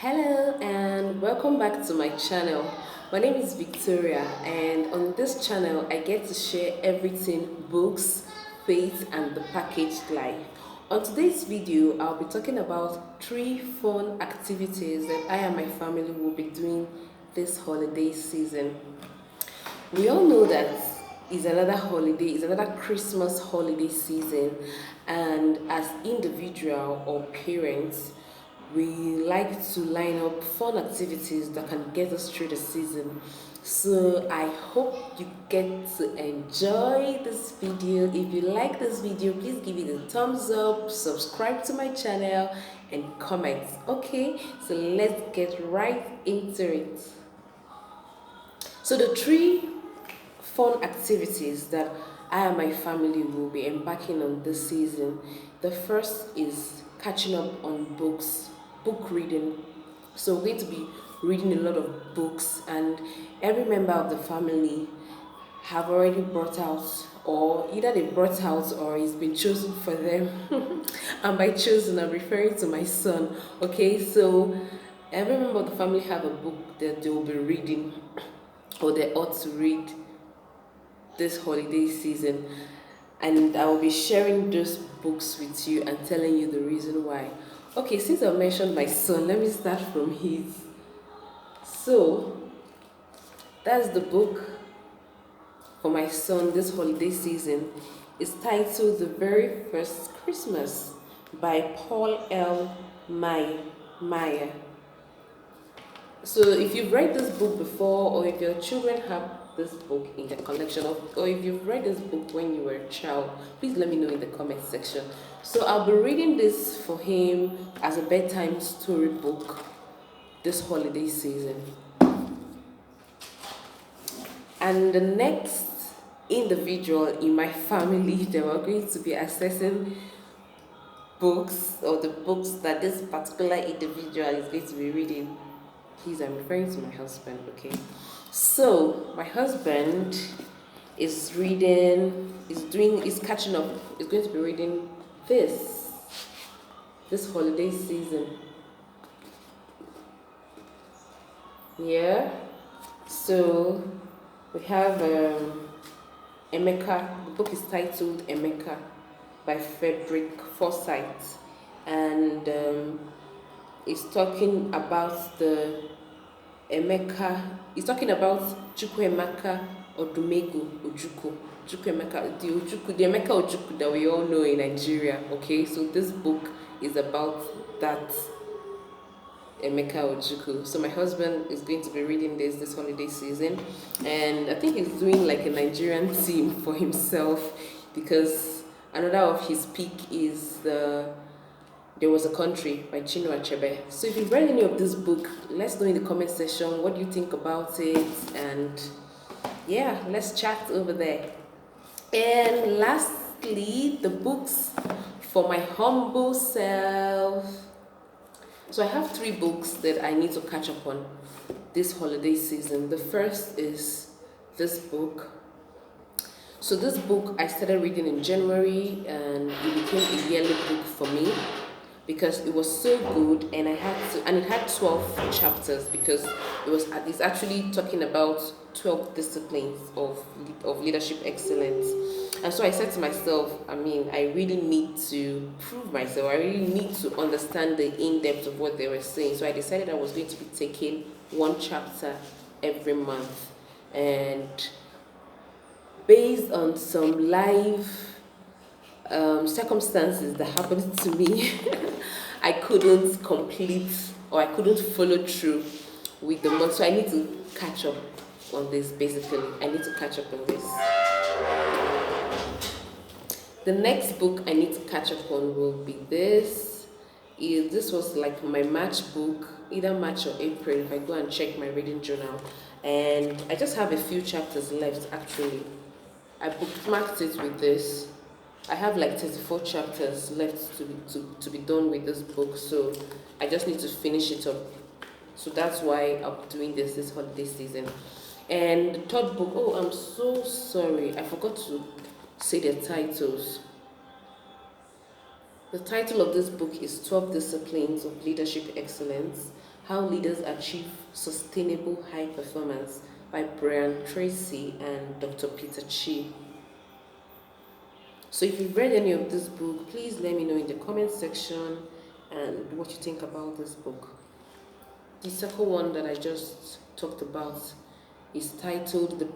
Hello and welcome back to my channel. My name is Victoria, and on this channel I get to share everything books, faith and the packaged life. On today's video I'll be talking about 3 fun activities that I and my family will be doing this holiday season. We all know that it's another Christmas holiday season, and as individual or parents, we like to line up fun activities that can get us through the season. So I hope you get to enjoy this video. If you like this video, please give it a thumbs up, subscribe to my channel and comment. Okay, so let's get right into it. So the three fun activities that I and my family will be embarking on this season. The first is catching up on books, book reading. So we're going to be reading a lot of books, and every member of the family have already brought out, or either they brought out or it's been chosen for them. And by chosen, I'm referring to my son. Okay, so every member of the family have a book that they will be reading or they ought to read this holiday season, and I will be sharing those books with you and telling you the reason why. Okay, since I mentioned my son, let me start from his. So that's the book for my son this holiday season. It's titled The Very First Christmas by Paul L. Meyer. So if you've read this book before, or if your children have this book in the collection, or if you've read this book when you were a child, please let me know in the comment section. So I'll be reading this for him as a bedtime story book this holiday season. And the next individual in my family that we're going to be accessing books, or the books that this particular individual is going to be reading. Please, I'm referring to my husband, okay? So my husband is catching up, is going to be reading this holiday season. Yeah. So we have Emeka. The book is titled Emeka by Frederick Forsyth, and it's talking about the Emeka. He's talking about Chukwuemeka Odumegu Ojukwu. Chukwuemeka, the Emeka Ojukwu that we all know in Nigeria. Okay, so this book is about that Emeka Ojukwu. So my husband is going to be reading this holiday season, and I think he's doing like a Nigerian theme for himself, because another of his pick is There Was a Country by Chinua Achebe. So if you've read any of this book, let's know in the comment section what you think about it, and yeah, let's chat over there. And lastly, the books for my humble self. So I have 3 books that I need to catch up on this holiday season. The first is this book. So this book I started reading in January, and it became a yearly book for me because it was so good, and it had 12 chapters, because it's actually talking about 12 disciplines of leadership excellence. And so I said to myself, I really need to prove myself. I really need to understand the in-depth of what they were saying. So I decided I was going to be taking 1 chapter every month, and based on some live circumstances that happened to me, I couldn't complete, or I couldn't follow through with the month. So I need to catch up on this. Basically, I need to catch up on this. The next book I need to catch up on will be this. This was like my March book, either March or April, if I go and check my reading journal. And I just have a few chapters left, actually. I bookmarked it with this. I have like 34 chapters left to be done with this book, so I just need to finish it up. So that's why I'm doing this holiday season. And the third book, oh, I'm so sorry, I forgot to say the titles. The title of this book is 12 Disciplines of Leadership Excellence, How Leaders Achieve Sustainable High Performance by Brian Tracy and Dr. Peter Chi. So if you've read any of this book, please let me know in the comment section and what you think about this book. The second one that I just talked about is titled The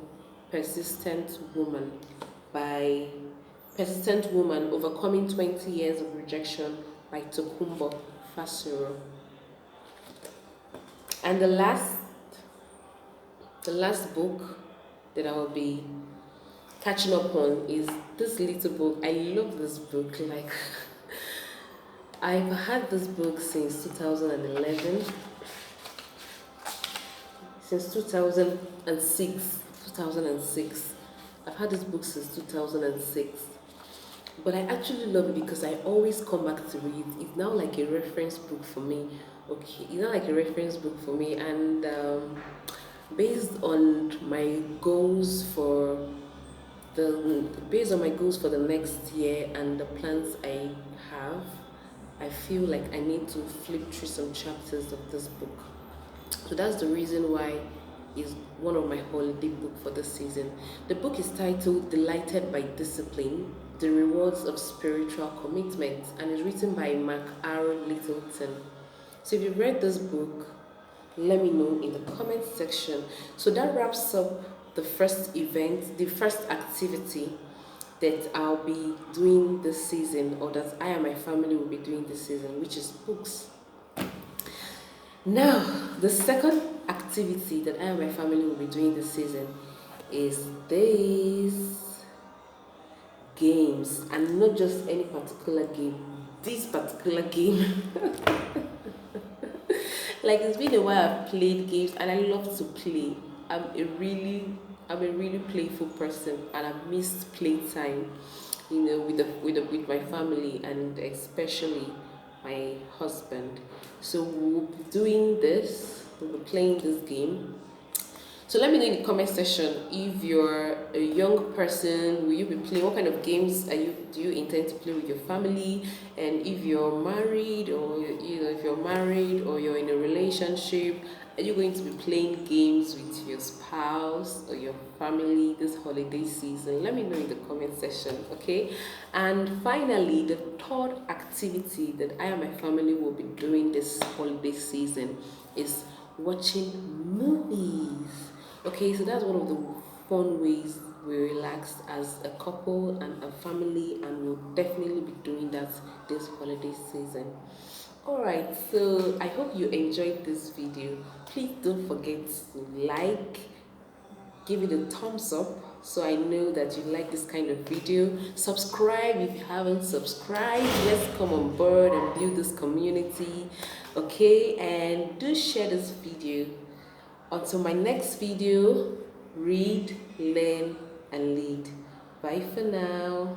Persistent Woman by Persistent Woman Overcoming 20 Years of Rejection by Tokumbo Fasuro. And the last book that I will be catching up on is this little book. I love this book. Like, I've had this book since 2011. Since 2006. I've had this book since 2006. But I actually love it because I always come back to read. It's now like a reference book for me. Okay, it's now like a reference book for me, and based on my goals for the next year and the plans I have, I feel like I need to flip through some chapters of this book. So that's the reason why it's one of my holiday books for this season. The book is titled Delighted by Discipline, The Rewards of Spiritual Commitment, and is written by Mark R. Littleton. So if you've read this book, let me know in the comment section. So that wraps up the first activity that I'll be doing this season, or that I and my family will be doing this season, which is books. Now, the second activity that I and my family will be doing this season is these games, and not just any particular game, this particular game. Like, it's been a while I've played games, and I love to play. I'm a really playful person, and I've missed playtime, with my family, and especially my husband. So we'll be doing this. We'll be playing this game. So let me know in the comment section, if you're a young person, will you be playing? What kind of games do you intend to play with your family? And if you're married, or if you're married or you're in a relationship, are you going to be playing games with your spouse or your family this holiday season? Let me know in the comment section, okay? And finally, the third activity that I and my family will be doing this holiday season is watching movies. Okay, so that's one of the fun ways we relax as a couple and a family, and we'll definitely be doing that this holiday season. Alright, so I hope you enjoyed this video. Please don't forget to like, give it a thumbs up so I know that you like this kind of video. Subscribe if you haven't subscribed. Let's come on board and build this community, okay? And do share this video. Until my next video, read, learn, and lead. Bye for now.